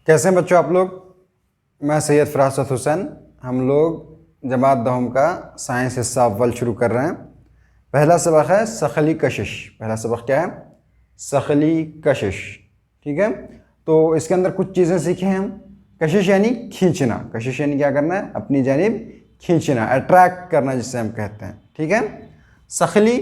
कैसे हैं बच्चों आप लोग। मैं सैयद फरासत हुसैन। हम लोग जमात दहम का साइंस हिस्सा अव्वल शुरू कर रहे हैं। पहला सबक है सखली कशिश। पहला सबक क्या है? सखली कशिश। ठीक है, तो इसके अंदर कुछ चीज़ें सीखे हैं हम। कशिश यानी खींचना। कशिश यानी क्या करना है? अपनी जानिब खींचना, अट्रैक्ट करना जिसे हम कहते हैं। ठीक है, सखली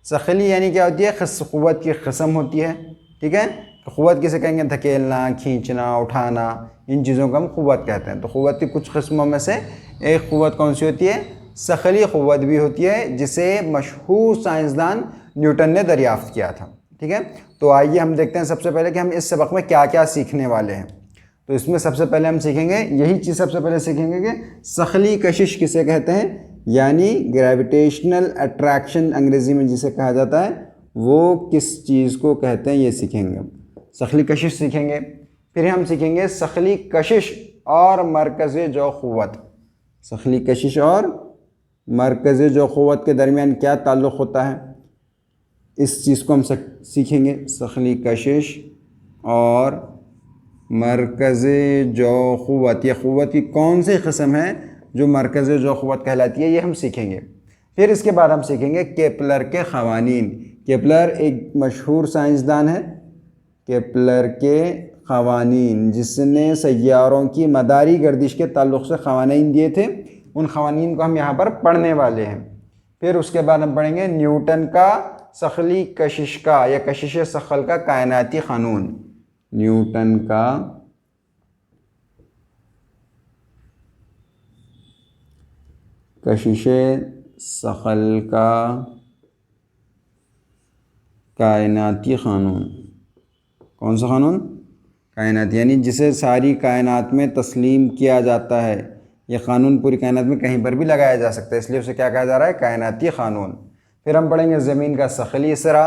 सखली यानी क्या होती है? क़ुव्वत की क़िस्म होती है। ठीक है, तो क़ुव्वत किसे कहेंगे? धकेलना, खींचना, उठाना, इन चीज़ों को हम क़ुव्वत कहते हैं। तो क़ुव्वत की कुछ किस्मों में से एक क़ुव्वत कौन सी होती है? सखली क़ुव्वत भी होती है, जिसे मशहूर साइंसदान न्यूटन ने दरियाफ़्त किया था। ठीक है, तो आइए हम देखते हैं सबसे पहले कि हम इस सबक में क्या क्या सीखने वाले हैं। तो इसमें सबसे पहले हम सीखेंगे यही चीज़, सबसे पहले सीखेंगे कि सखली कशिश किसे कहते हैं, यानी ग्रेविटेशनल अट्रैक्शन अंग्रेज़ी में जिसे कहा जाता है, वो किस चीज़ को कहते हैं, ये सीखेंगे। सखली कशिश सीखेंगे, फिर हम सीखेंगे सखली कशिश और मरकज़ जो क़ुव्वत। सखली कशिश और मरकज़ जो क़ुव्वत के दरमियान क्या ताल्लुक़ होता है, इस चीज़ को हम सीखेंगे। सखली कशिश और मरकज़ जो क़ुव्वत, ये क़ुव्वत की कौन सी किस्म है जो मरकज़ जो क़ुव्वत कहलाती है, ये हम सीखेंगे। फिर इसके बाद हम सीखेंगे केपलर के क़वानीन। केपलर एक मशहूर साइंसदान है। केपलर के क़वानीन, जिसने सैयारों की मदारी गर्दिश के ताल्लुक़ से क़वानीन दिए थे, उन क़वानीन को हम यहाँ पर पढ़ने वाले हैं। फिर उसके बाद हम पढ़ेंगे न्यूटन का सखली कशिश का या कशिश सखल का कायनाती क़ानून। न्यूटन का कशिश सखल का कायनाती क़ानून। कौन सा क़ानून? कायनात, यानी जिसे सारी कायनात में तस्लीम किया जाता है। यह क़ानून पूरी कायनात में कहीं पर भी लगाया जा सकता है, इसलिए उसे क्या कहा जा रहा है? कायनाती क़ानून। फिर हम पढ़ेंगे ज़मीन का सखली इसरा।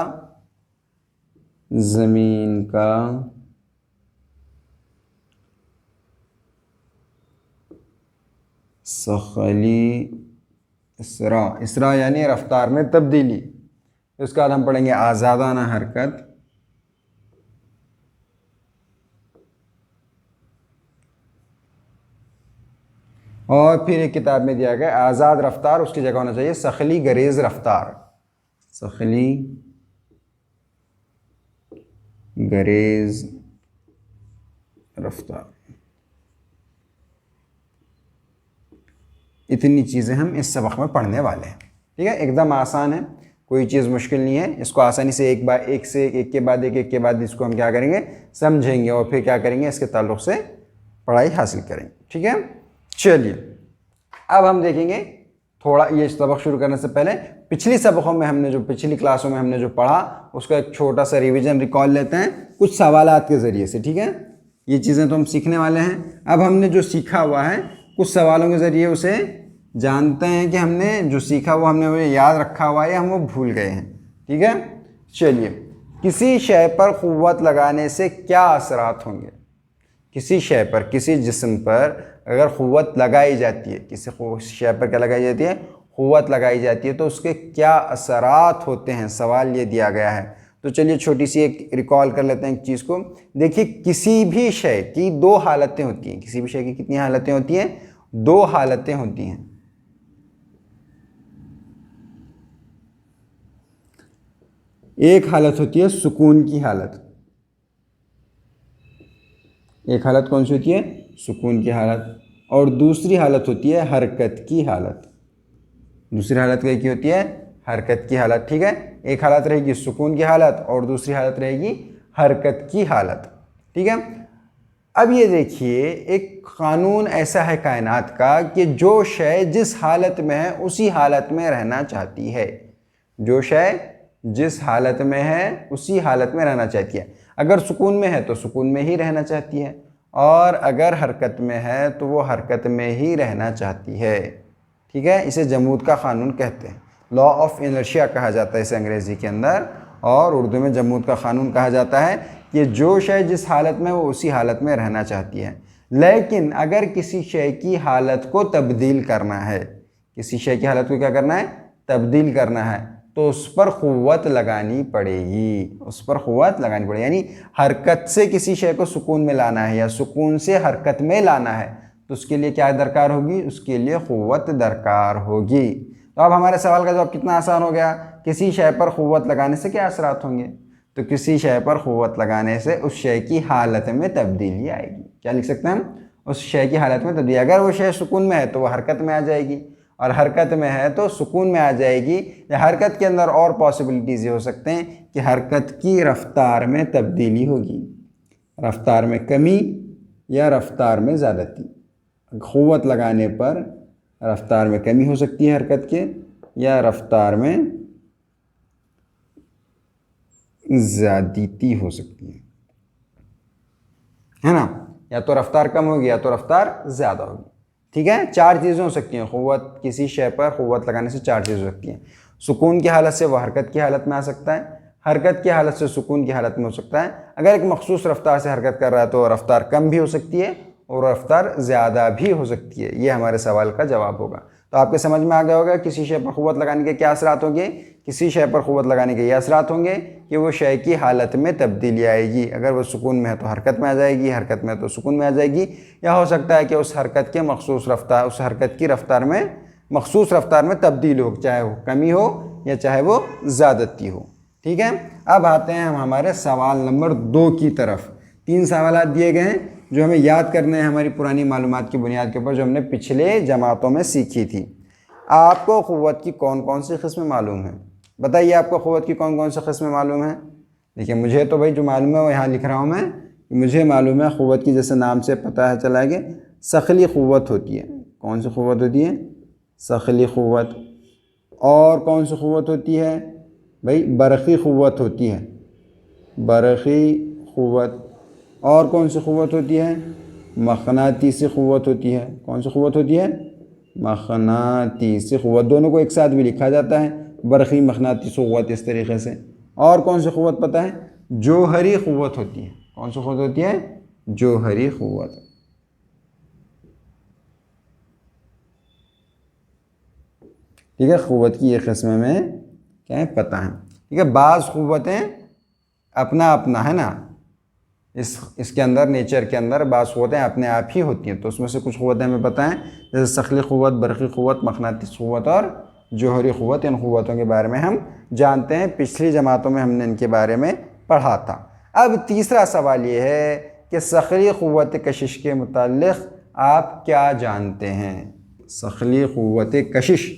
ज़मीन का सखली इसरा। इसरा यानी रफ्तार में तब्दीली। उसके बाद हम पढ़ेंगे आज़ादाना हरकत। और फिर एक किताब में दिया गया आज़ाद रफ्तार, उसकी जगह होना चाहिए सखली गरेज रफ्तार। सखली गरेज रफ्तार। इतनी चीज़ें हम इस सबक में पढ़ने वाले हैं। ठीक है, एकदम आसान है, कोई चीज़ मुश्किल नहीं है। इसको आसानी से एक के बाद इसको हम क्या करेंगे? समझेंगे और फिर क्या करेंगे? इसके ताल्लुक़ से पढ़ाई हासिल करेंगे। ठीक है, चलिए अब हम देखेंगे थोड़ा, ये सबक शुरू करने से पहले पिछली सबकों में हमने जो, पिछली क्लासों में हमने जो पढ़ा, उसका एक छोटा सा रिवीजन रिकॉल लेते हैं कुछ सवालात के ज़रिए से। ठीक है, ये चीज़ें तो हम सीखने वाले हैं। अब हमने जो सीखा हुआ है, कुछ सवालों के ज़रिए उसे जानते हैं कि हमने जो सीखा वो हमने वो याद रखा हुआ है, हम वो भूल गए हैं। ठीक है, चलिए, किसी शय पर क़ुव्वत लगाने से क्या असरात होंगे? किसी शय पर, किसी जिस्म पर अगर क़ुव्वत लगाई जाती है, किसी शय पर क्या लगाई जाती है? क़ुव्वत लगाई जाती है, तो उसके क्या असरात होते हैं, सवाल ये दिया गया है। तो चलिए छोटी सी एक रिकॉल कर लेते हैं एक चीज़ को। देखिए, किसी भी शय की दो हालतें होती हैं। किसी भी शय की कितनी हालतें होती हैं? दो हालतें होती हैं। एक हालत होती है सुकून की हालत। एक हालत कौन सी होती है? सुकून की हालत। और दूसरी हालत होती है हरकत की हालत। दूसरी हालत क्या की होती है? हरकत की हालत। ठीक है, एक हालत रहेगी सुकून की हालत और दूसरी हालत रहेगी हरकत की हालत। ठीक है, अब ये देखिए, एक क़ानून ऐसा है कायनात का कि जो शय जिस हालत में है उसी हालत में रहना चाहती है। जो शय जिस हालत में है उसी हालत में रहना चाहती है। अगर सुकून में है तो सुकून में ही रहना चाहती है, और अगर हरकत में है तो वो हरकत में ही रहना चाहती है। ठीक है, इसे जमूद का क़ानून कहते हैं। लॉ ऑफ इनर्शिया कहा जाता है इसे अंग्रेज़ी के अंदर, और उर्दू में जमूद का क़ानून कहा जाता है कि जो शय जिस हालत में वो उसी हालत में रहना चाहती है। लेकिन अगर किसी शय की हालत को तब्दील करना है, किसी शय की हालत को क्या करना है? तब्दील करना है, तो उस पर क़ुव्वत लगानी पड़ेगी, उस पर क़ुव्वत लगानी पड़ेगी। यानी हरकत से किसी शय को सुकून में लाना है या सुकून से हरकत में लाना है तो उसके लिए क्या दरकार होगी, उसके लिए क़ुव्वत दरकार होगी। तो अब हमारे सवाल का जवाब कितना आसान हो गया, किसी शय पर क़ुव्वत लगाने से क्या असरात होंगे, तो किसी शय पर क़ुव्वत लगाने से उस शय की हालत में तब्दीली आएगी। क्या लिख सकते हैं हम, उस शय की हालत में तब्दीली। अगर वो शय सुकून में है तो वह हरकत में आ जाएगी, और हरकत में है तो सुकून में आ जाएगी। या हरकत के अंदर और पॉसिबिलिटीज़ ये हो सकते हैं कि हरकत की रफ्तार में तब्दीली होगी, रफ्तार में कमी या रफ्तार में ज़्यादती। क़ुव्वत लगाने पर रफ्तार में कमी हो सकती है हरकत के, या रफ्तार में ज़्यादती हो सकती है ना, या तो रफ्तार कम होगी या तो रफ्तार ज़्यादा होगी। ठीक है, चार चीज़ें हो सकती हैं क़ुव्वत, किसी शय पर क़ुव्वत लगाने से चार चीज़ें हो सकती हैं। सुकून की हालत से वह हरकत की हालत में आ सकता है, हरकत की हालत से सुकून की हालत में हो सकता है। अगर एक मखसूस रफ्तार से हरकत कर रहा है तो रफ्तार कम भी हो सकती है और रफ्तार ज़्यादा भी हो सकती है। ये हमारे सवाल का जवाब होगा। तो आपके समझ में आ गया होगा किसी शय पर क़ुव्वत लगाने के क्या असरात होंगे। किसी शय पर क़ुव्वत लगाने के ये असरात होंगे कि वो शय की हालत में तब्दीली आएगी। अगर वो सुकून में है तो हरकत में आ जाएगी, हरकत में है तो सुकून में आ जाएगी। या हो सकता है कि उस हरकत के मखसूस रफ्तार, उस हरकत की रफ्तार में मखसूस रफ्तार में तब्दील हो, चाहे वो कमी हो या चाहे वो ज़्यादती हो। ठीक है, अब आते हैं हम हमारे सवाल नंबर 2 की तरफ। 3 सवाल दिए गए हैं जो हमें याद करने हैं हमारी पुरानी मालूमात की बुनियाद के ऊपर, जो हमने पिछले जमातों में सीखी थी। आपको क़ुव्वत की कौन कौन सी किस्में मालूम हैं, बताइए आपको क़ुव्वत की कौन कौन सी किस्में मालूम हैं। देखिए मुझे तो भाई जो मालूम है वो यहाँ लिख रहा हूँ मैं, मुझे मालूम है क़ुव्वत की, जैसे नाम से पता है चला है कि सखली क़ुव्वत होती है। कौन सी क़ुव्वत होती है, सखली क़ुव्वत। और कौन सी क़ुव्वत होती है भाई, बरक़ी क़ुव्वत होती है, बरक़ी क़ुव्वत। और कौन सी क़ुव्वत होती है, मक़नातीसी क़ुव्वत होती है। कौन सी क़ुव्वत होती है, मक़नातीसी क़ुव्वत। दोनों को एक साथ भी लिखा जाता है, बरक़ी मक़नातीसी क़ुव्वत, इस तरीक़े से। और कौन सी क़ुव्वत पता है, जोहरी क़ुव्वत होती है। कौन सी क़ुव्वत होती है, जोहरी क़ुव्वत। ठीक है, क़ुव्वत की ये किस्में में क्या है पता है। ठीक है, बाज़ क़ुव्वतें अपना अपना है ना, इसके अंदर नेचर के अंदर बाज़ क़ुव्वतें अपने आप ही होती हैं। तो उसमें से कुछ क़ुव्वतें हमें पता है, जैसे सखली क़ुव्वत, बरक़ी क़ुव्वत, मक़नातीसी क़ुव्वत और जोहरी क़ुव्वत। इन क़ुव्वतों के बारे में हम जानते हैं, पिछली जमातों में हमने इनके बारे में पढ़ा था। अब तीसरा सवाल ये है कि सखली क़ुव्वत कशिश के मुताल्लिक़ आप क्या जानते हैं। सखली क़ुव्वत कशिश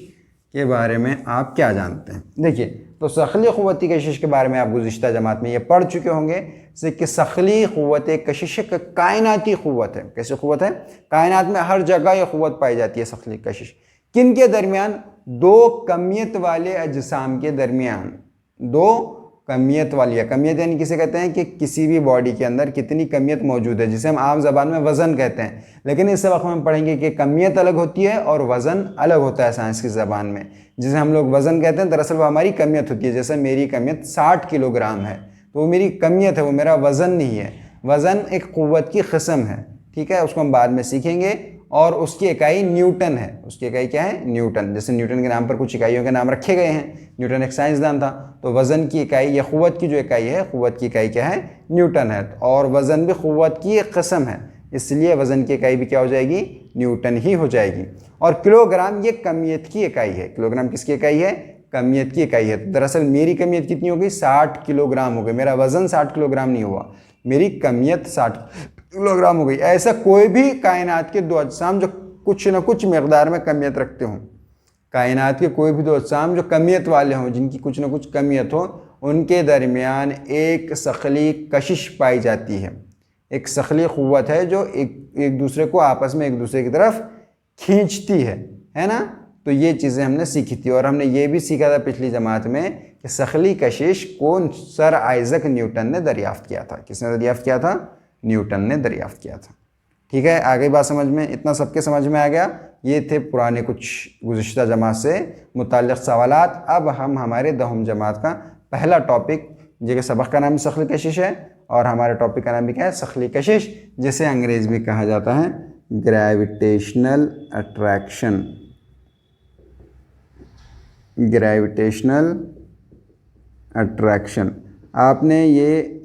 के बारे में आप क्या जानते हैं। देखिए, तो सखली क़ुव्वत कशिश के बारे में आप गुज़िश्ता जमात में ये पढ़ चुके होंगे कि सखली क़ुव्वत कशिश एक कायनाती क़ुव्वत है। कैसी क़ुव्वत है, कायनात में हर जगह ये क़ुव्वत पाई जाती है सखली कशिश। किन के दरमियान, दो कमियत वाले अजसाम के दरमियान। दो कमियत वाली है, कमियत यानी किसे कहते हैं कि किसी भी बॉडी के अंदर कितनी कमियत मौजूद है, जिसे हम आम ज़बान में वज़न कहते हैं। लेकिन इस सबक में हम पढ़ेंगे कि कमियत अलग होती है और वज़न अलग होता है साइंस की ज़बान में। जिसे हम लोग वज़न कहते हैं, दरअसल वो हमारी कमियत होती है। जैसे मेरी कमियत 60 किलोग्राम है तो वो मेरी कमियत है, वो मेरा वज़न नहीं है। वज़न एक क़ुव्वत की किस्म है, ठीक है, उसको हम बाद में सीखेंगे। और उसकी इकाई न्यूटन है। उसकी इकाई क्या है, न्यूटन। जैसे न्यूटन के नाम पर कुछ इकाइयों के नाम रखे गए हैं, न्यूटन एक साइंसदान था, तो वज़न की इकाई या क़ुव्वत की जो इकाई है, क़ुव्वत की इकाई क्या है, न्यूटन है। और वज़न भी क़ुव्वत की एक किस्म है, इसलिए वज़न की इकाई भी क्या हो जाएगी, न्यूटन ही हो जाएगी। और किलोग्राम ये कमियत की इकाई है। किलोग्राम किसकी इकाई है, कमियत की इकाई है। दरअसल मेरी कमियत कितनी हो गई, 60 किलोग्राम हो गई। मेरा वज़न 60 किलोग्राम नहीं हुआ, मेरी कमियत 60 किलोग्राम हो गई। ऐसा कोई भी कायनात के दो अजसाम जो कुछ न कुछ मकदार में कमियत रखते हों, कायनात के कोई भी दो अजसाम जो कमियत वाले हों, जिनकी कुछ न कुछ कमियत हो, उनके दरमियान एक सखली कशिश पाई जाती है। एक सखली क़ुव्वत है जो एक दूसरे को आपस में एक दूसरे की तरफ खींचती है ना। तो ये चीज़ें हमने सीखी थी। और हमने ये भी सीखा था पिछली जमात में कि सखली कशिश को सर आइज़क न्यूटन ने दरियाफ़्त किया था। किसने दरियाफ़्त किया था, न्यूटन ने दरियाफ़्त किया था। ठीक है, आ गई बात समझ में, इतना सबके समझ में आ गया। ये थे पुराने कुछ गुज़िश्ता जमात से मुताल्लिक़ सवालात। अब हम हमारे दहम जमात का पहला टॉपिक, जिसके सबक का नाम सखली कशिश है और हमारे टॉपिक का नाम भी क्या है, सखली कशिश, जिसे अंग्रेज़ी में कहा जाता है ग्रेविटेशनल अट्रैक्शन। Gravitational attraction. आपने ये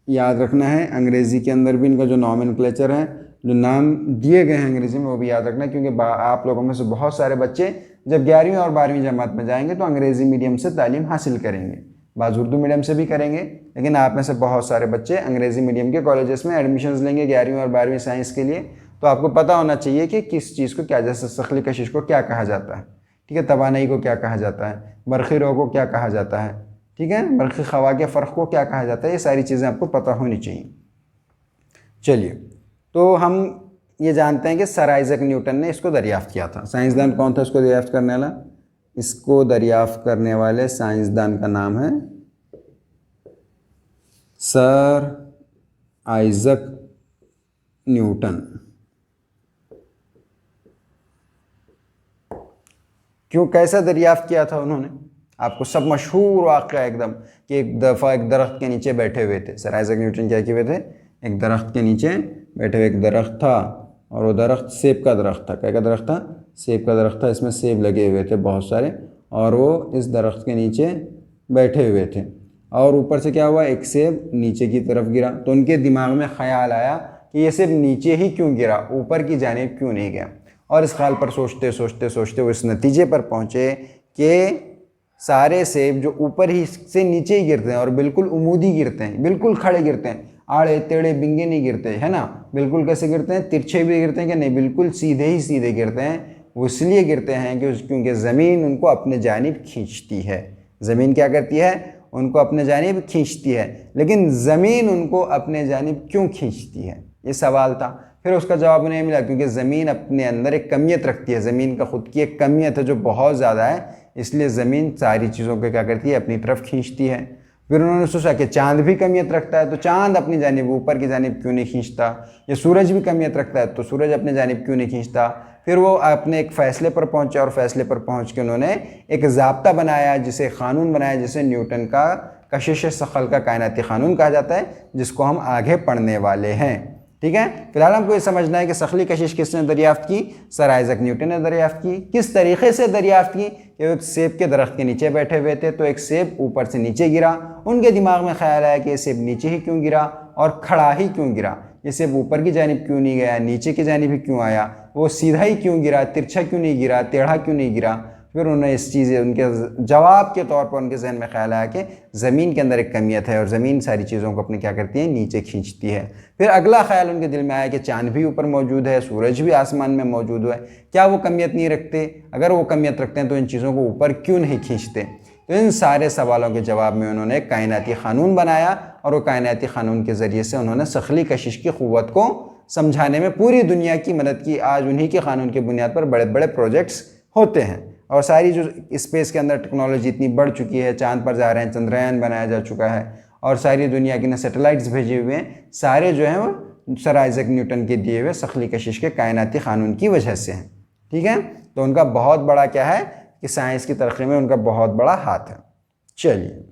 याद रखना है, अंग्रेज़ी के अंदर भी इनका जो नॉमेनक्लेचर है, जो नाम दिए गए हैं अंग्रेज़ी में, वो भी याद रखना है, क्योंकि आप लोगों में से बहुत सारे बच्चे जब 11वीं और 12वीं जमात में जाएंगे तो अंग्रेज़ी मीडियम से तालीम हासिल करेंगे, बाज़ उर्दू मीडियम से भी करेंगे, लेकिन आप में से बहुत सारे बच्चे अंग्रेज़ी मीडियम के कॉलेजेस में एडमिशन्स लेंगे 11वीं और 12वीं साइंस के लिए। तो आपको पता होना चाहिए कि किस चीज़ को क्या, जैसे सखली कशिश को क्या कहा जाता है, ठीक है, तवानाई को क्या कहा जाता है, बरक़ी रो को क्या कहा जाता है, ठीक है, बरक़ी ख़वा के फ़र्क को क्या कहा जाता है, ये सारी चीज़ें आपको पता होनी चाहिए। चलिए, तो हम ये जानते हैं कि सर आइज़ैक न्यूटन ने इसको दरियाफ़्त किया था। साइंसदान कौन था इसको दरियाफ़्त करने वाला? इसको दरियाफ़्त करने वाले साइंसदान का नाम है सर आइज़ैक न्यूटन। क्यों, कैसा दरियाफ़्त किया था उन्होंने? आपको सब मशहूर वाक़या एकदम कि एक दफ़ा एक दरख्त के नीचे बैठे हुए थे। सर आइज़ैक न्यूटन क्या किए हुए थे? एक दरख्त के नीचे बैठे हुए, एक दरख्त था और वो दरख्त सेब का दरख्त था। क्या का दरख्त था? सेब का दरख्त था, इसमें सेब लगे हुए थे बहुत सारे, और वो इस दरख्त के नीचे बैठे हुए थे, और ऊपर से क्या हुआ, एक सेब नीचे की तरफ गिरा। तो उनके दिमाग में ख़याल आया कि ये सेब नीचे ही क्यों गिरा, ऊपर की जानिब क्यों नहीं गया। और इस ख्याल पर सोचते सोचते सोचते वो इस नतीजे पर पहुँचे कि सारे सेब जो ऊपर ही से नीचे ही गिरते हैं और बिल्कुल उमूदी गिरते हैं, बिल्कुल खड़े गिरते हैं, आड़े टेढ़े बिंगे नहीं गिरते, है ना। बिल्कुल कैसे गिरते हैं? तिरछे भी गिरते हैं कि नहीं, बिल्कुल सीधे ही सीधे गिरते हैं। वो इसलिए गिरते हैं क्योंकि ज़मीन उनको अपने जानिब खींचती है। ज़मीन क्या करती है? उनको अपने जानिब खींचती है। लेकिन ज़मीन उनको अपने जानिब क्यों खींचती है, ये सवाल था। फिर उसका जवाब नहीं मिला, क्योंकि ज़मीन अपने अंदर एक कमियत रखती है, ज़मीन का खुद की एक कमियत है जो बहुत ज़्यादा है, इसलिए ज़मीन सारी चीज़ों को क्या करती है, अपनी तरफ खींचती है। फिर उन्होंने सोचा कि चाँद भी कमियत रखता है, तो चाँद अपनी जानिब ऊपर की जानिब क्यों नहीं खींचता। ये सूरज भी कमियत रखता है, तो सूरज अपने जानिब क्यों नहीं खींचता। फिर वो अपने एक फ़ैसले पर पहुँचे, और फैसले पर पहुँच के उन्होंने एक ज़ाब्ता बनाया, जिसे क़ानून बनाया, जिसे न्यूटन का कशिश सखल का कायनाती क़ानून कहा जाता है, जिसको हम आगे पढ़ने वाले हैं। ठीक है, फिलहाल हमको ये समझना है कि सखली कशिश किसने दरियाफ़्त की? सर आइज़ैक न्यूटन ने दरियाफ़्त की। किस तरीके से दरियाफ़्त की? कि वो एक सेब के दरख्त के नीचे बैठे हुए थे, तो एक सेब ऊपर से नीचे गिरा। उनके दिमाग में ख्याल आया कि ये सेब नीचे ही क्यों गिरा और खड़ा ही क्यों गिरा, ये सेब ऊपर की जानिब क्यों नहीं गया, नीचे की जानिब ही क्यों आया, वो सीधा ही क्यों गिरा, तिरछा क्यों नहीं गिरा, टेढ़ा क्यों नहीं गिरा। फिर उन्होंने इस चीज़, उनके जवाब के तौर पर उनके जहन में ख्याल आया कि ज़मीन के अंदर एक कमियत है और ज़मीन सारी चीज़ों को अपने क्या करती है, नीचे खींचती है। फिर अगला ख्याल उनके दिल में आया कि चाँद भी ऊपर मौजूद है, सूरज भी आसमान में मौजूद है, क्या वो कमियत नहीं रखते? अगर वो कमियत रखते हैं तो इन चीज़ों को ऊपर क्यों नहीं खींचते। तो इन सारे सवालों के जवाब में उन्होंने एक कायनाती क़ानून बनाया, और वो कायनाती क़ानून के ज़रिए से उन्होंने सखली कशिश की क़ुव्वत को समझाने में पूरी दुनिया की मदद की। आज उन्हीं के क़ानून की बुनियाद पर बड़े बड़े प्रोजेक्ट्स होते हैं, और सारी जो स्पेस के अंदर टेक्नोलॉजी इतनी बढ़ चुकी है, चांद पर जा रहे हैं, चंद्रयान बनाया जा चुका है, और सारी दुनिया की ने सैटेलाइट्स भेजे हुए हैं, सारे जो हैं वो सर आइज़ैक न्यूटन के दिए हुए सखली कशिश के कायनाती क़ानून की वजह से हैं। ठीक है, तो उनका बहुत बड़ा क्या है कि साइंस की तरक्की में उनका बहुत बड़ा हाथ है। चलिए,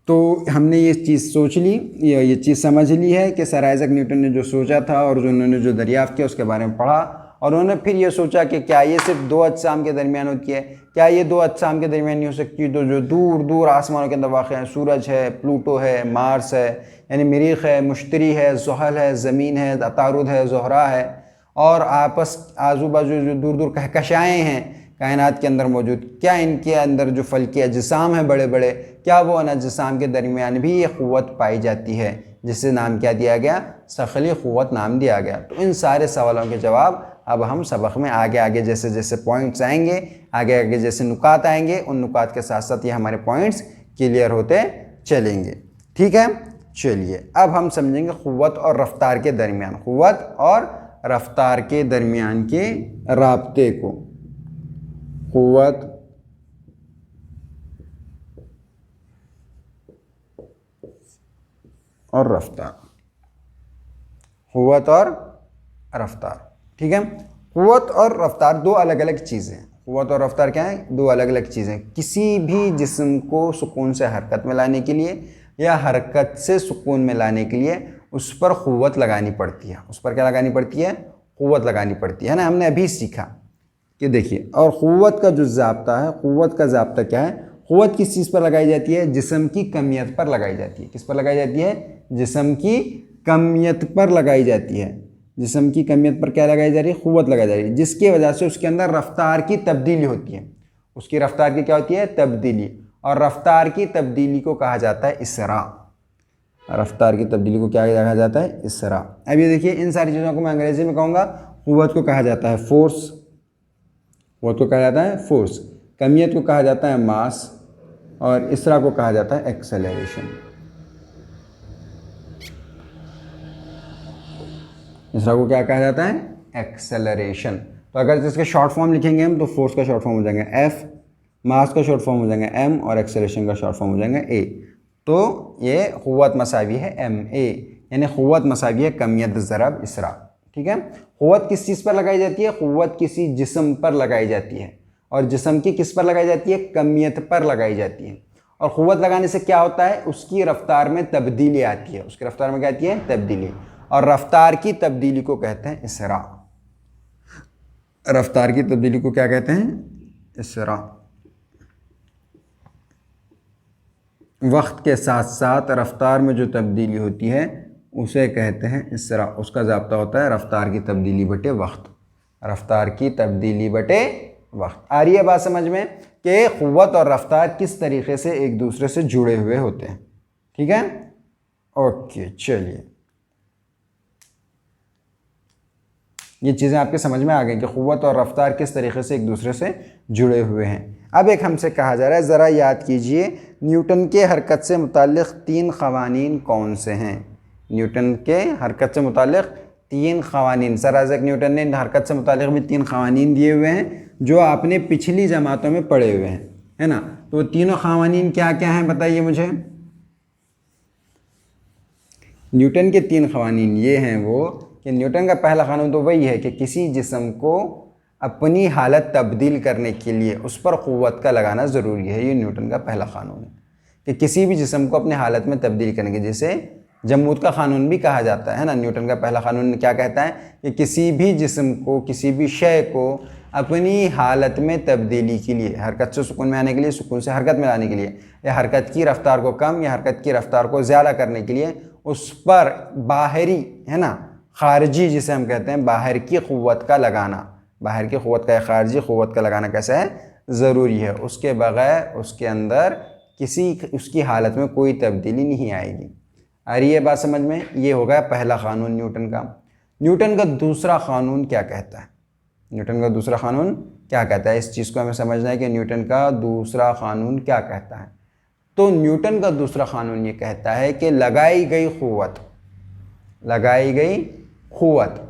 तो हमने ये चीज़ सोच ली, ये चीज़ समझ ली है कि सर आइज़ैक न्यूटन ने जो सोचा था और जो उन्होंने जो दरियाफ़्त किया उसके बारे में पढ़ा, और उन्होंने फिर ये सोचा कि क्या ये सिर्फ दो अजसाम के दरमियान होती है, क्या ये दो अजसाम के दरमियान नहीं हो सकती, तो जो दूर दूर आसमानों के अंदर वाक़ हैं, सूरज है, प्लूटो है, मार्स है, यानी मरीख़ है, मुश्तरी है, ज़ुहल है, ज़मीन है, अतारुद है, ज़ोहरा है, और आपस आजू बाजू जो दूर दूर कहकशाएँ हैं कायनात के अंदर मौजूद, क्या इनके अंदर जो फल्की अजसाम हैं बड़े बड़े, क्या वो अन अजसाम के दरमियान भी ये क़ुव्वत पाई जाती है, जिससे नाम क्या दिया गया, सखली क़ुव्वत नाम दिया गया। तो इन सारे सवालों के जवाब अब हम सबक में आगे आगे जैसे जैसे पॉइंट्स आएंगे, आगे आगे जैसे नुकात आएंगे, उन नुकात के साथ साथ ये हमारे पॉइंट्स क्लियर होते चलेंगे। ठीक है, चलिए अब हम समझेंगे क़ुव्वत और रफ्तार के दरमियान, क़ुव्वत और रफ्तार के दरमियान के राब्ते को। क़ुव्वत और रफ्तार, क़ुव्वत और रफ्तार। ठीक है, क़ुव्वत और रफ्तार दो अलग अलग चीज़ें हैं। क़ुव्वत और रफ्तार क्या है? दो अलग अलग चीज़ें। किसी भी जिस्म को सुकून से हरकत में लाने के लिए या हरकत से सुकून में लाने के लिए उस पर क़ुव्वत लगानी पड़ती है। उस पर क्या लगानी पड़ती है? क़ुव्वत लगानी पड़ती है ना, हमने अभी सीखा। कि देखिए, और क़ुव्वत का जो ज़ाब्ता है, क़ुव्वत का ज़ाब्ता क्या है? क़ुव्वत किस चीज़ पर लगाई जाती है? जिस्म की कमियत पर लगाई जाती है। किस पर लगाई जाती है? जिस्म की कमियत पर लगाई जाती है। जिस्म की कमियत पर क्या लगाई जा रही है? क़ुव्वत लगाई जा रही है, जिसकी वजह से उसके अंदर रफ्तार की तब्दीली होती है। उसकी रफ्तार की क्या होती है? तब्दीली। और रफ्तार की तब्दीली को कहा जाता है इसरा। रफ्तार की तब्दीली को क्या कहा जाता है? इसरा। अब ये देखिए, इन सारी चीज़ों को मैं अंग्रेजी में कहूँगा, क़ुव्वत को कहा जाता है फोर्स, क़ुव्वत को कहा जाता है फोर्स, कमियत को कहा जाता है मास, और इसरा को कहा जाता है एक्सेलरेशन। इसरा को क्या कहा जाता है? एक्सेलरेशन। तो अगर इसके शॉर्ट फॉर्म लिखेंगे हम, तो फोर्स का शॉर्ट फॉर्म हो जाएंगे F, मास का शॉर्ट फॉर्म हो जाएंगे M, और एक्सेलरेशन का शॉर्ट फॉर्म हो जाएंगे A। तो ये क़ुव्वत मसावी है MA, यानी क़ुव्वत मसावी है कमियत ज़रब इसरा। ठीक है। क़ुव्वत किस चीज़ पर लगाई जाती है? क़ुव्वत किसी जिस्म पर लगाई जाती है, और जिस्म की किस पर लगाई जाती है? कमियत पर लगाई जाती है। और क़ुव्वत लगाने से क्या होता है? उसकी रफ्तार में तब्दीली आती है। उसकी रफ्तार में क्या आती है? तब्दीली। और रफ्तार की तब्दीली को कहते हैं इसरा। रफ्तार की तब्दीली को क्या कहते हैं? इसरा। वक्त के साथ साथ रफ्तार में जो तब्दीली होती है उसे कहते हैं इसरा। उसका ज़ाब्ता होता है रफ्तार की तब्दीली बटे वक्त। रफ्तार की तब्दीली बटे वक्त। आ रही है बात समझ में कि क़ुव्वत और रफ्तार किस तरीके से एक दूसरे से जुड़े हुए होते हैं। ठीक है, ओके, चलिए, ये चीज़ें आपके समझ में आ गई कि क़ुव्वत और रफ्तार किस तरीके से एक दूसरे से जुड़े हुए हैं। अब एक हमसे कहा जा रहा है, ज़रा याद कीजिए, न्यूटन के हरकत से मुताल्लिक़ 3 क़वानीन कौन से हैं? न्यूटन के हरकत से मुताल्लिक़ 3 क़वानीन, सर आइज़ैक न्यूटन ने हरकत से मुताल्लिक़ भी 3 क़वानीन दिए हुए हैं जो आपने पिछली जमातों में पढ़े हुए हैं, है ना। तो तीनों क़वानीन क्या क्या हैं बताइए मुझे। न्यूटन के 3 क़वानीन ये हैं वो कि न्यूटन का पहला कानून तो वही है कि किसी जिस्म को अपनी हालत तब्दील करने के लिए उस पर क़ुव्वत का लगाना ज़रूरी है। ये न्यूटन का पहला कानून है कि किसी भी जिस्म को अपने हालत में तब्दील करने के, जिसे जमूद का कानून भी कहा जाता है ना। न्यूटन का पहला कानून क्या कहता है कि किसी भी जिस्म को, किसी भी शय को अपनी हालत में तब्दीली के लिए, हरकत से सुकून में आने के लिए, सुकून से हरकत में लाने के लिए, या हरकत की रफ्तार को कम या हरकत की रफ्तार को ज़्यादा करने के लिए उस पर बाहरी, है ना, खारजी जिसे हम कहते हैं बाहर की क़ुव्वत का लगाना, बाहर की क़ुव्वत का, खारजी क़ुव्वत का लगाना कैसा है? ज़रूरी है। उसके बग़ैर उसके अंदर किसी उसकी हालत में कोई तब्दीली नहीं आएगी। आ रही है बात समझ में। ये हो गया पहला क़ानून न्यूटन का। न्यूटन का दूसरा क़ानून क्या कहता है? न्यूटन का दूसरा क़ानून क्या कहता है? इस चीज़ को हमें समझना है कि न्यूटन का दूसरा क़ानून क्या कहता है। तो न्यूटन का दूसरा क़ानून ये कहता है कि लगाई गई क़ुव्वत,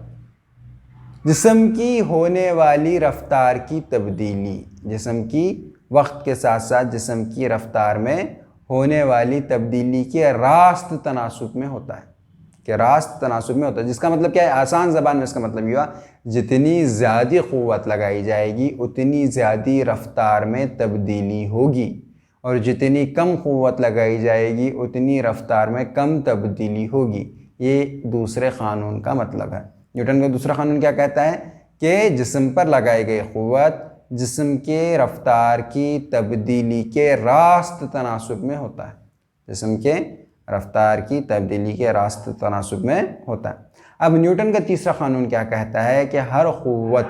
जिस्म की होने वाली रफ्तार की तब्दीली, जिस्म की वक्त के साथ साथ जिस्म की रफ्तार में होने वाली तब्दीली के रास्त तनासुब में होता है, कि रास्त तनासुब में होता है। जिसका मतलब क्या है? आसान ज़बान में इसका मतलब हुआ, जितनी ज़्यादा क़ुव्वत लगाई जाएगी उतनी ज़्यादा रफ्तार में तब्दीली होगी, और जितनी कम क़ुव्वत लगाई जाएगी उतनी रफ्तार में कम तब्दीली होगी। ये दूसरे क़ानून का मतलब है। न्यूटन का दूसरा क़ानून क्या कहता है कि जिस्म पर लगाई गई क़ुव्वत जिस्म के रफ्तार की तब्दीली के रास्त तनासुब में होता है। जिस्म के रफ्तार की तब्दीली के रास्त तनासुब में होता है। अब न्यूटन का तीसरा क़ानून क्या कहता है कि हर क़ुव्वत,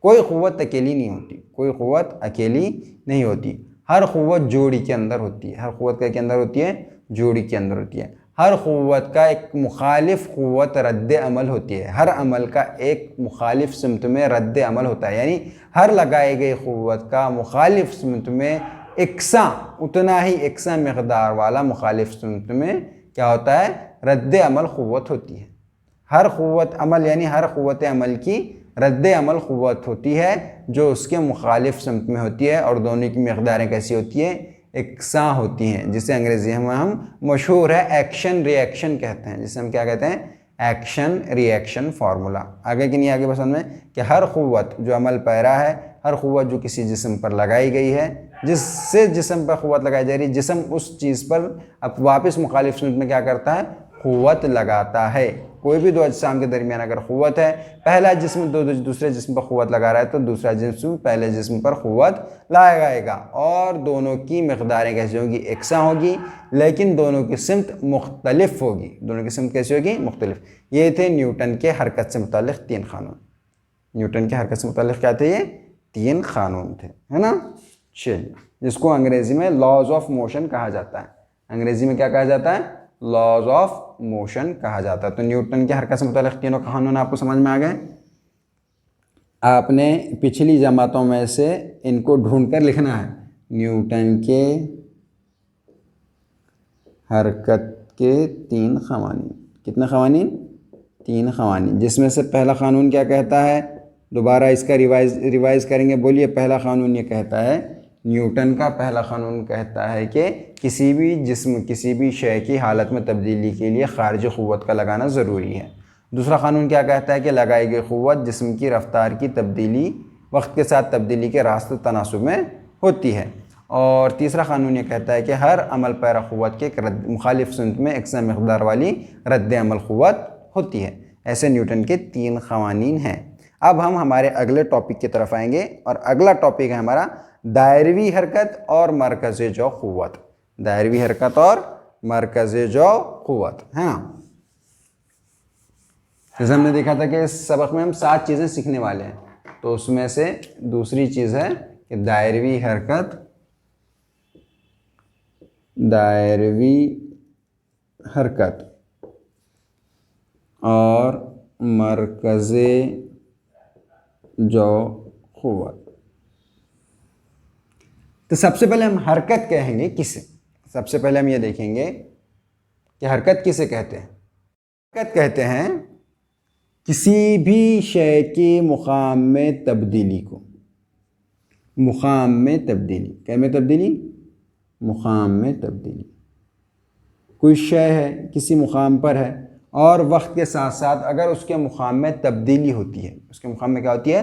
कोई क़ुव्वत अकेली नहीं होती, कोई क़ुव्वत अकेली नहीं होती, हर क़ुव्वत जोड़ी के अंदर होती है। हर क़ुव्वत के अंदर होती है? जोड़ी के अंदर होती है। हर क़ुव्वत का एक मुखालिफ क़ुव्वत रद्द अमल होती है। हर अमल का एक मुखालिफ सिमत में रद्द अमल होता है, यानी हर लगाई गई क़ुव्वत का मुखालिफ सिमत में एकसा, उतना ही एकसा मकदार वाला मुखालिफ सिमत में क्या होता है? रद्द अमल क़ुव्वत होती है। हर क़ुव्वत अमल यानी हर क़ुव्वत अमल की रद्द अमल क़ुव्वत होती है जो उसके मुखालिफ सिमत में होती है, और दोनों की मकदारें कैसी होती है? एकसा होती हैं, जिसे अंग्रेज़ी में हम मशहूर है एक्शन रिएक्शन कहते हैं, जिसे हम क्या कहते हैं? Action reaction formula. आगे कि नहीं आगे पसंद में कि हर क़ुव्वत जो अमल पैरा है, हर क़ुव्वत जो किसी जिस्म पर लगाई गई है, जिससे जिस्म पर क़ुव्वत लगाई जा रही है, जिस्म उस चीज़ पर अब वापस मुखालिफ सिमत में क्या करता है? क़ुव्वत लगाता है, कोई भी दो अजसाम के दरमियान अगर क़ुव्वत है, पहला जिस्म दूसरे जिस्म पर क़ुव्वत लगा रहा है तो दूसरा जिस्म पहले जिस्म पर क़ुव्वत लगाएगा, और दोनों की मकदारें कैसी होगी, एकसा होगी, लेकिन दोनों की सिमत मुख्तलिफ होगी। दोनों की सिमत कैसी होगी, मुख्तलिफ। ये थे न्यूटन के हरकत से मुतालिक 3 क़ानून। न्यूटन के हरकत से मुतालिक क्या थे, ये 3 क़ानून थे, है ना। चलिए, जिसको अंग्रेज़ी में लॉज ऑफ मोशन कहा जाता है। अंग्रेज़ी में क्या कहा जाता है, लॉज ऑफ मोशन कहा जाता है। तो न्यूटन के हरकत से मुतालिक तीनों कानून आपको समझ में आ गए। आपने पिछली जमातों में से इनको ढूंढ कर लिखना है। न्यूटन के हरकत के 3 क़वानीन। कितने क़वानीन, 3 क़वानीन, जिसमें से पहला क़ानून क्या कहता है, दोबारा इसका रिवाइज़ करेंगे। बोलिए, पहला क़ानून ये कहता है, न्यूटन का पहला क़ानून कहता है कि किसी भी जिस्म, किसी भी शय की हालत में तब्दीली के लिए ख़ारिजी क़ुव्वत का लगाना ज़रूरी है। दूसरा क़ानून क्या कहता है कि लगाई गई क़ुव्वत जिस्म की रफ़्तार की तब्दीली वक्त के साथ तब्दीली के रास्ते तनासुब में होती है। और तीसरा क़ानून ये कहता है कि हर अमल पैरा क़ुव्वत के मुखालिफ सुन्नत में एकसा मक़दार वाली रद्द अमल क़ुव्वत होती है। ऐसे न्यूटन के 3 क़वानीन हैं। अब हम हमारे अगले टॉपिक की तरफ आएंगे, और अगला टॉपिक है हमारा दायरवी हरकत और मरकज़े जो क़ुव्वत। दायरवी हरकत और मरकज़े जो क़ुव्वत, है ना। जैसे हमने देखा था कि इस सबक में हम 7 चीज़ें सीखने वाले हैं, तो उसमें से दूसरी चीज़ है कि दायरवी हरकत, दायरवी हरकत और मरकज़े जो क़ुव्वत। तो सबसे पहले हम हरकत कहेंगे किसे। सबसे पहले हम ये देखेंगे कि हरकत किसे कहते हैं। हरकत कहते हैं किसी भी शय के मुकाम में तब्दीली को। मुकाम में तब्दीली, क्या में तब्दीली, मुकाम में तब्दीली। कोई शय है, किसी मुकाम पर है, और वक्त के साथ साथ अगर उसके मुकाम में तब्दीली होती है, उसके मुकाम में क्या होती है,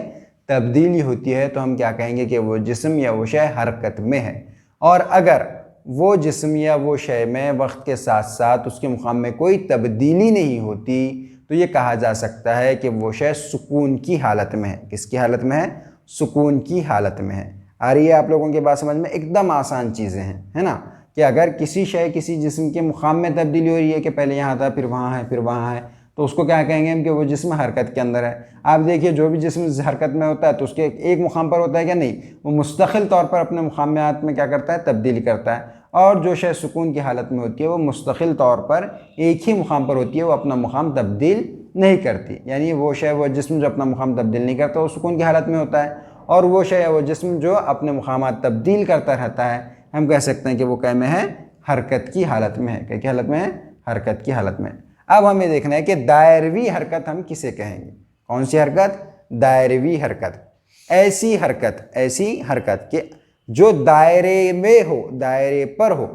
तब्दीली होती है, तो हम क्या कहेंगे कि वो जिस्म या वो शय हरकत में है। और अगर वो जिस्म या वो शय में वक्त के साथ साथ उसके मुकाम में कोई तब्दीली नहीं होती, तो ये कहा जा सकता है कि वो शय सुकून की हालत में है। किसकी हालत में है, सुकून की हालत में है। आ रही है आप लोगों की बात समझ में। एकदम आसान चीज़ें हैं, है ना, कि अगर किसी शय, किसी जिस्म के मुकाम में तब्दीली हो रही है कि पहले यहाँ था, फिर वहाँ है, फिर वहाँ है, तो उसको क्या कहेंगे हम कि वो जिस्म हरकत के अंदर है। आप देखिए, जो भी जिस्म हरकत में होता है तो उसके एक मुकाम पर होता है क्या, नहीं, वो मुस्तकिल तौर पर अपने मुकामात में क्या करता है, तब्दीली करता है। और जो शय सुकून की हालत में होती है वो मुस्तकिल तौर पर एक ही मुकाम पर होती है, वो अपना मुकाम तब्दील नहीं करती। यानी वो शय, वो जिस्म जो अपना मुकाम तब्दील नहीं करता, वो सुकून की हालत में होता है। और वो शय, वो जिस्म जो अपने मुकामात तब्दील करता रहता है, हम कह सकते हैं कि वो क्या में है, हरकत की हालत में है। क्या हालत में है, हरकत की हालत में। अब हमें देखना है कि दायरवी हरकत हम किसे कहेंगे। कौन सी हरकत, दायरवी हरकत। ऐसी हरकत के जो दायरे में हो, दायरे पर हो।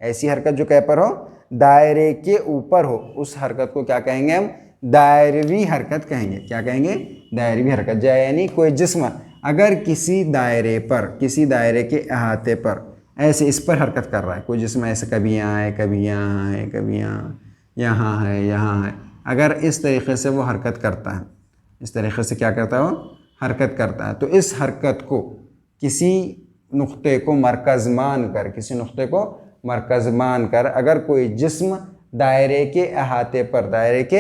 ऐसी हरकत जो क्या पर हो, दायरे के ऊपर हो, उस हरकत को क्या कहेंगे हम, दायरवी हरकत कहेंगे। क्या कहेंगे, दायरवी हरकत। यानी कोई जिस्म अगर किसी दायरे पर, किसी दायरे के अहाते पर ऐसे इस पर हरकत कर रहा है, कोई जिस्म ऐसे कभी यहाँ है, कभी यहाँ है, कभी यहाँ है, यहाँ है, अगर इस तरीक़े से वो हरकत करता है, इस तरीक़े से क्या करता है, वो हरकत करता है, तो इस हरकत को किसी नुक्ते को मरकज़ मान कर, किसी नुक्ते को मरकज़ मान कर अगर कोई जिस्म दायरे के अहाते पर, दायरे के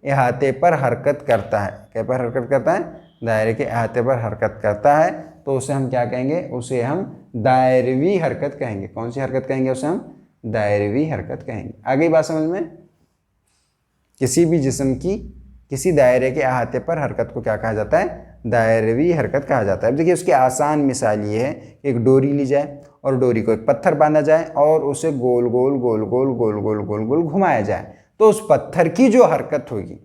अहाते पर हरकत करता है, क्या पर हरकत करता है, दायरे के अहाते पर हरकत करता है, तो उसे हम क्या कहेंगे, उसे हम दायरवी हरकत कहेंगे। कौन सी हरकत कहेंगे, उसे हम दायरवी हरकत कहेंगे। आ गई बात समझ में। किसी भी जिस्म की किसी दायरे के अहाते पर हरकत को क्या कहा जाता है, दायरवी हरकत कहा जाता है। अब देखिए, उसकी आसान मिसाल ये है, एक डोरी ली जाए और डोरी को एक पत्थर बांधा जाए और उसे गोल गोल गोल गोल गोल गोल गोल गोल घुमाया जाए, तो उस पत्थर की जो हरकत होगी,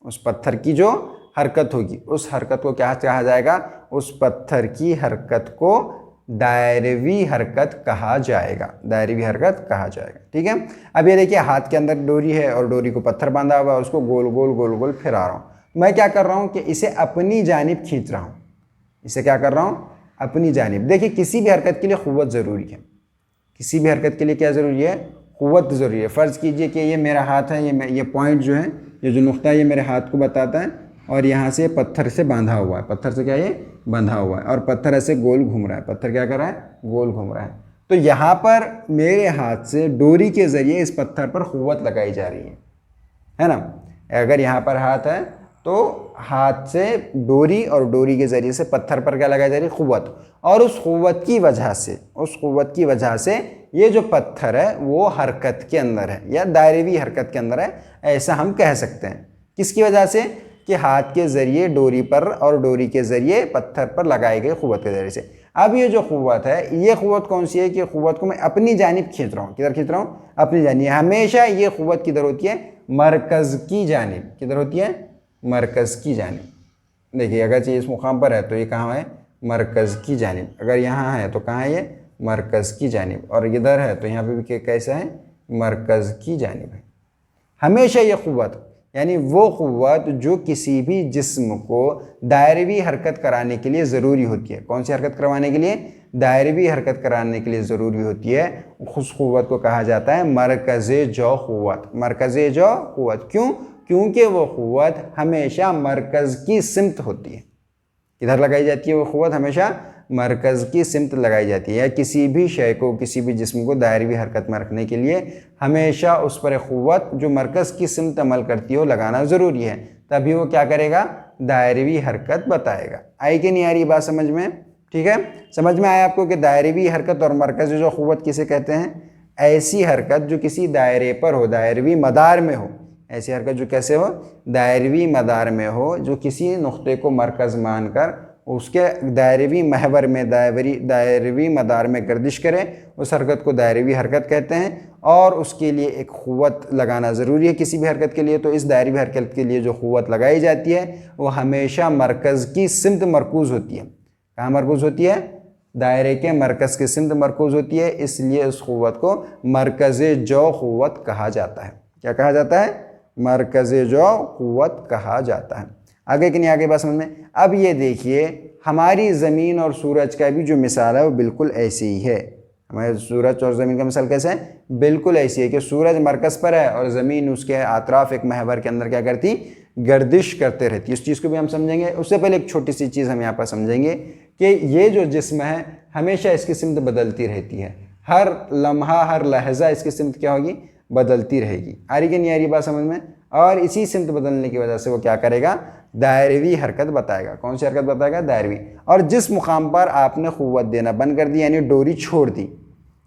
उस पत्थर की जो हरकत होगी, उस हरकत को क्या कहा जाएगा, उस पत्थर की हरकत को दायरवी हरकत कहा जाएगा, दायरवी हरकत कहा जाएगा। ठीक है। अब ये देखिए, हाथ के अंदर डोरी है और डोरी को पत्थर बांधा हुआ है, उसको गोल गोल गोल गोल फिरा रहा हूँ। मैं क्या कर रहा हूँ कि इसे अपनी जानिब खींच रहा हूँ, इसे क्या कर रहा हूँ, अपनी जानिब। देखिए, किसी भी हरकत के लिए क़ुव्वत ज़रूरी है, किसी भी हरकत के लिए क्या ज़रूरी है, क़ुव्वत ज़रूरी है। फ़र्ज़ कीजिए कि ये मेरा हाथ है, ये पॉइंट जो है ये जो नुक्ता है ये मेरे हाथ को बताता है, और यहाँ से पत्थर से बांधा हुआ है, पत्थर से क्या ये बंधा हुआ है, और पत्थर ऐसे गोल घूम रहा है, पत्थर क्या कर रहा है, गोल घूम रहा है। तो यहाँ पर मेरे हाथ से डोरी के ज़रिए इस पत्थर पर क़ुव्वत लगाई जा रही है ना। अगर यहाँ पर हाथ है तो हाथ से डोरी, और डोरी के ज़रिए से पत्थर पर क्या लगाई जा रही है, क़ुव्वत, और उस क़ुव्वत की वजह से ये जो पत्थर है वो हरकत के अंदर है, या दायरेवी हरकत के अंदर है, ऐसा हम कह सकते हैं। किसकी वजह से, कि हाथ के ज़रिए डोरी पर और डोरी के ज़रिए पत्थर पर लगाई गई क़ुव्वत के ज़रिए से। अब ये जो क़ुव्वत है, ये क़ुव्वत कौन सी है, कि क़ुव्वत को मैं अपनी जानिब खींच रहा हूँ। किधर खींच रहा हूँ, अपनी जानिब। हमेशा ये क़ुव्वत किधर होती है, मरकज़ की जानिब। किधर होती है, मरकज़ की जानिब। देखिए अगर इस मुकाम पर है तो ये कहाँ है, मरकज़ की जानिब। अगर यहाँ है तो कहाँ है, ये मरकज़ की जानिब, और इधर है तो यहाँ पे भी कैसा है, मरकज़ की जानिब है। हमेशा ये क़ुव्वत, यानी वो क़ुव्वत जो किसी भी जिस्म को दायरवी हरकत कराने के लिए ज़रूरी होती है। कौन सी हरकत करवाने के लिए, दायरवी हरकत कराने के लिए ज़रूरी होती है, उस क़ुव्वत को कहा जाता है मरकज़े जौ क़ुव्वत। मरकज़े जौ क़ुव्वत क्यों, क्योंकि वो क़ुव्वत हमेशा मरकज़ की सिमत होती है। किधर लगाई जाती है वो क़ुव्वत, हमेशा मरकज़ की सिमत लगाई जाती है। या किसी भी शय को, किसी भी जिस्म को दायरवी हरकत में रखने के लिए हमेशा उस पर क़ुव्वत जो मरकज़ की सिमत अमल करती हो लगाना ज़रूरी है, तभी वो क्या करेगा, दायरवी हरकत बताएगा। आई कि नहीं आ रही बात समझ में, ठीक है। समझ में आया आपको कि दायरवी हरकत और मरकज़ जो क़ुव्वत किसे कहते हैं, ऐसी हरकत जो किसी दायरे पर हो, दायरवी मदार में हो। ऐसी हरकत जो कैसे हो, दायरवी मदार में हो, जो किसी नुक्ते को मरकज़ मानकर उसके दायरवी महवर में, दायरवी मदार में गर्दिश करे, उस हरकत को दायरवी हरकत कहते हैं। और उसके लिए एक क़ुव्वत लगाना ज़रूरी है किसी भी हरकत के लिए। तो इस दायरवी हरकत के लिए जो क़ुव्वत लगाई जाती है वो हमेशा मरकज़ की सिमत मरकूज़ होती है। कहाँ मरकूज़ होती है, दायरे के मरकज़ की सिमत मरकूज़ होती है, इसलिए उस क़ुव्वत को मरकज़े जौ क़ुव्वत कहा जाता है। क्या कहा जाता है, मरकज़े जौ क़ुव्वत कहा जाता है। आगे कि नहीं आगे बात समझ में। अब ये देखिए हमारी ज़मीन और सूरज का भी जो मिसाल है वो बिल्कुल ऐसी ही है। हमारे सूरज और ज़मीन का मिसाल कैसे है, बिल्कुल ऐसी है कि सूरज मरकज़ पर है और ज़मीन उसके अतराफ़ एक महवर के अंदर क्या करती, गर्दिश करते रहती। उस चीज़ को भी हम समझेंगे। उससे पहले एक छोटी सी चीज़ हम यहाँ पर समझेंगे कि ये जो जिस्म है हमेशा इसकी सिमत बदलती रहती है। हर लम्हा, हर लहजा इसकी सिमत क्या होगी, बदलती रहेगी। आ रही कि नहीं आ रही बात समझ में। और इसी सिमत बदलने की वजह से वो क्या करेगा, दायरवी हरकत बताएगा। कौन सी हरकत बताएगा, दायरवी। और जिस मुकाम पर आपने क़ुव्वत देना बंद कर दी, यानी डोरी छोड़ दी,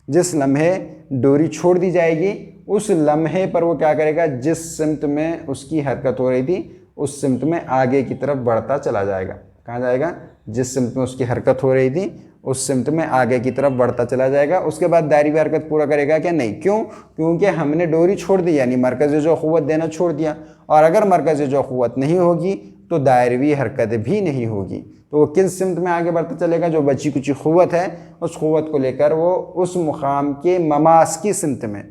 जिस लम्हे डोरी छोड़ दी जाएगी उस लम्हे पर वो क्या करेगा, जिस सिमत में उसकी हरकत हो रही थी उस सिमत में आगे की तरफ बढ़ता चला जाएगा। कहाँ जाएगा, जिस सिमत में उसकी हरकत हो रही थी उस सिमत में आगे की तरफ बढ़ता चला जाएगा। उसके बाद दायरवी हरकत पूरा करेगा क्या, नहीं। क्यों, क्योंकि हमने डोरी छोड़ दी, यानी मरकज़े जो क़ुव्वत देना छोड़ दिया। और अगर मरकज़े जो क़ुव्वत नहीं होगी तो दायरवी हरकत भी नहीं होगी। तो वो किस सिमत में आगे बढ़ता चलेगा, जो बची कुची क़ुव्वत है उस क़ुव्वत को लेकर वो उस मुकाम के ममास की सिमत में,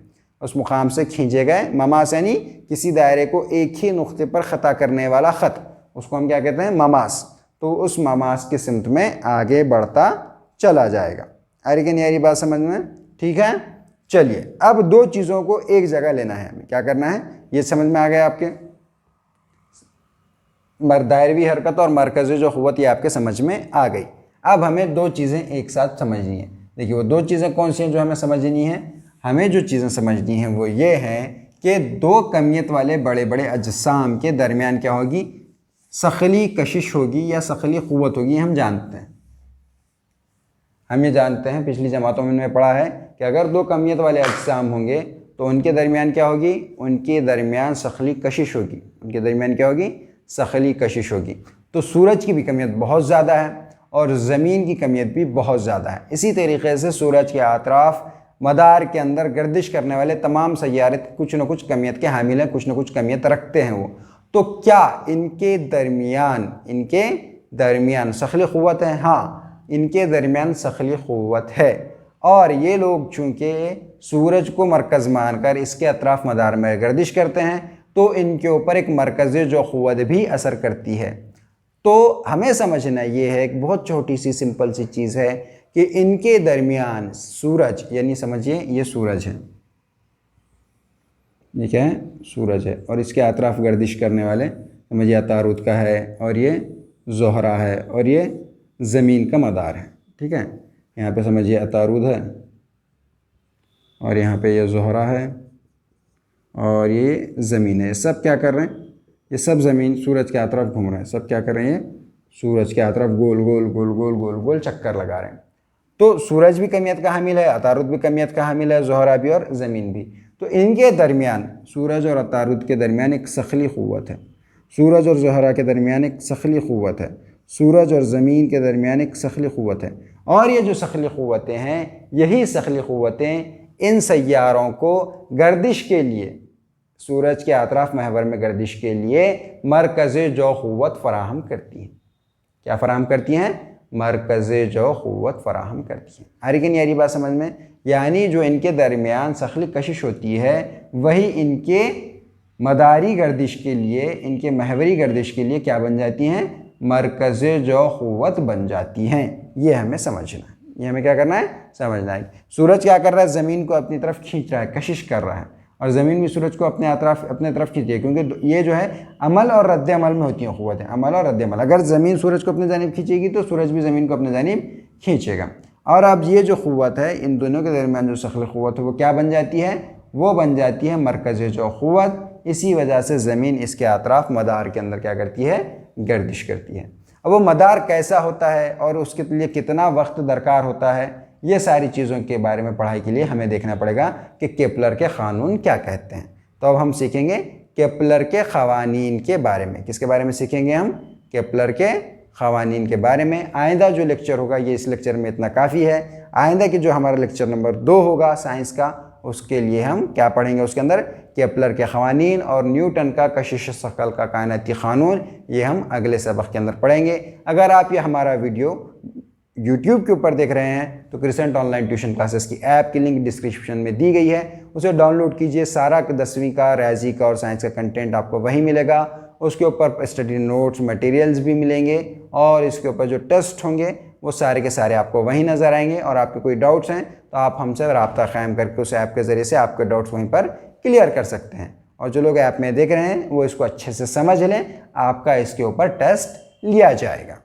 उस मुकाम से खींचे गए, ममास यानी किसी दायरे को एक ही नुक्ते पर ख़ता करने वाला ख़त, उसको हम क्या कहते हैं, ममास। तो उस ममास की सिमत में आगे बढ़ता चला जाएगा। आ रही कि नहीं आ रही बात समझ में, ठीक है। चलिए अब दो चीज़ों को एक जगह लेना है, हमें क्या करना है, ये समझ में आ गया आपके, दायरवी हरकत और मरकज़े जो क़ुव्वत ये आपके समझ में आ गई। अब हमें दो चीज़ें एक साथ समझनी है। देखिए वो दो चीज़ें कौन सी हैं जो हमें समझनी है, हमें जो चीज़ें समझनी हैं वो ये हैं कि दो कमियत वाले बड़े बड़े अजसाम के दरमियान क्या होगी, सखली कशिश होगी या सखली क़ुव्वत होगी। हम जानते हैं, हम ये जानते हैं, पिछली जमातों में हमने पढ़ा है कि अगर दो कमियत वाले अजसाम होंगे तो उनके दरमियान क्या होगी, उनके दरमियान सखली कशिश होगी। उनके दरमियान क्या होगी, सखली कशिश होगी। तो सूरज की भी कमियत बहुत ज़्यादा है और ज़मीन की कमियत भी बहुत ज़्यादा है। इसी तरीके से सूरज के अतराफ़ मदार के अंदर गर्दिश करने वाले तमाम सैयारे कुछ न कुछ कमियत के हामिल हैं, कुछ न कुछ कमियत रखते हैं वो। तो क्या इनके दरमियान सखली क़ुव्वत है? हाँ, इनके दरमियान सखली क़ुव्वत है। और ये लोग चूँकि सूरज को मरकज़ मानकर इसके अतराफ़ मदार में गर्दिश करते हैं तो इनके ऊपर एक मरकज़े जो क़ुव्वत भी असर करती है। तो हमें समझना ये है, एक बहुत छोटी सी सिंपल सी चीज़ है कि इनके दरमियान सूरज, यानी समझिए ये सूरज है, ये क्या है, सूरज है, और इसके अतराफ गर्दिश करने वाले समझिए अतारुद का है, और ये ज़ोहरा है, और ये ज़मीन का मदार है। ठीक है, यहाँ पे समझिए अतारुद है, और यहाँ पे ये ज़ोहरा है, और ये ज़मीन है। सब क्या कर रहे हैं, ये सब ज़मीन सूरज के अतराफ घूम रहे हैं। सब क्या कर रहे हैं, सूरज के अतराफ गोल गोल गोल गोल गोल गोल चक्कर लगा रहे हैं। तो सूरज भी कमियत का हामिल है, अतारुद भी कमियत का हामिल है, ज़ोहरा भी और ज़मीन भी। तो इनके दरमियान, सूरज और अतारुद के दरमियान एक सखली क़ुव्वत है, सूरज और ज़ोहरा के दरमियान एक सखली क़ुव्वत है, सूरज और ज़मीन के दरमियान एक सखली क़ुव्वत है। और ये जो सखली क़ुव्वतें हैं, यही सखली क़ुव्वतें इन सैयारों को गर्दिश के लिए, सूरज के अतराफ महवर में गर्दिश के लिए मरकज़ जो क़ुव्वत फ़राहम करती हैं। क्या फ़राहम करती हैं, मरकज़ जो क़ुव्वत फ़राहम करती हैं। आ रही कि नहीं आ रही बात समझ में? यानी जो इनके दरमियान सखली कशिश होती है, वही इनके मदारी गर्दिश के लिए, इनके महवरी गर्दिश के लिए क्या बन जाती हैं, मरकज़ जो क़ुव्वत बन जाती हैं। ये हमें समझना है, ये हमें क्या करना है, समझना है। सूरज क्या कर रहा है, ज़मीन को अपनी तरफ खींच रहा है, कशिश कर रहा है, और ज़मीन भी सूरज को अपने तरफ खींचती है, क्योंकि ये जो है अमल और रद्द अमल में होती हैं क़ुव्वतें, अमल और रद्द अमल। अगर ज़मीन सूरज को अपनी जानिब खींचेगी तो सूरज भी ज़मीन को अपनी जानिब खींचेगा। और अब ये जो क़ुव्वत है, इन दोनों के दरमियान जो सखल क़ुव्वत है, वो क्या बन जाती है, वो बन जाती है मरकज़ जो क़ुव्वत। इसी वजह से ज़मीन इसके अतराफ मदार के अंदर क्या करती है, गर्दिश करती है। अब वो मदार कैसा होता है और उसके लिए कितना वक्त दरकार होता है, ये सारी चीज़ों के बारे में पढ़ाई के लिए हमें देखना पड़ेगा कि केपलर के क़ानून क्या कहते हैं। तो अब हम सीखेंगे केपलर के क़वानीन के बारे में। किसके बारे में सीखेंगे हम, केपलर के क़वानीन के बारे में। आइंदा जो लेक्चर होगा, ये इस लेक्चर में इतना काफ़ी है। आइंदा की जो हमारा लेक्चर नंबर 2 होगा साइंस का, उसके लिए हम क्या पढ़ेंगे, उसके अंदर केपलर के क़वानीन और न्यूटन का कशिश शकल का कायनाती क़ानून, ये हम अगले सबक के अंदर पढ़ेंगे। अगर आप ये हमारा वीडियो YouTube के ऊपर देख रहे हैं तो क्रिसेंट ऑनलाइन ट्यूशन क्लासेस की ऐप की लिंक डिस्क्रिप्शन में दी गई है, उसे डाउनलोड कीजिए। सारा 10वीं का, रियाजी का और साइंस का कंटेंट आपको वहीं मिलेगा। उसके ऊपर स्टडी नोट्स, मटेरियल्स भी मिलेंगे, और इसके ऊपर जो टेस्ट होंगे वो सारे के सारे आपको वहीं नज़र आएंगे। और आपके कोई डाउट्स हैं तो आप हमसे रब्ता क़ायम करके उस ऐप के ज़रिए से आपके डाउट्स वहीं पर क्लियर कर सकते हैं। और जो लोग ऐप में देख रहे हैं वो इसको अच्छे से समझ लें, आपका इसके ऊपर टेस्ट लिया जाएगा।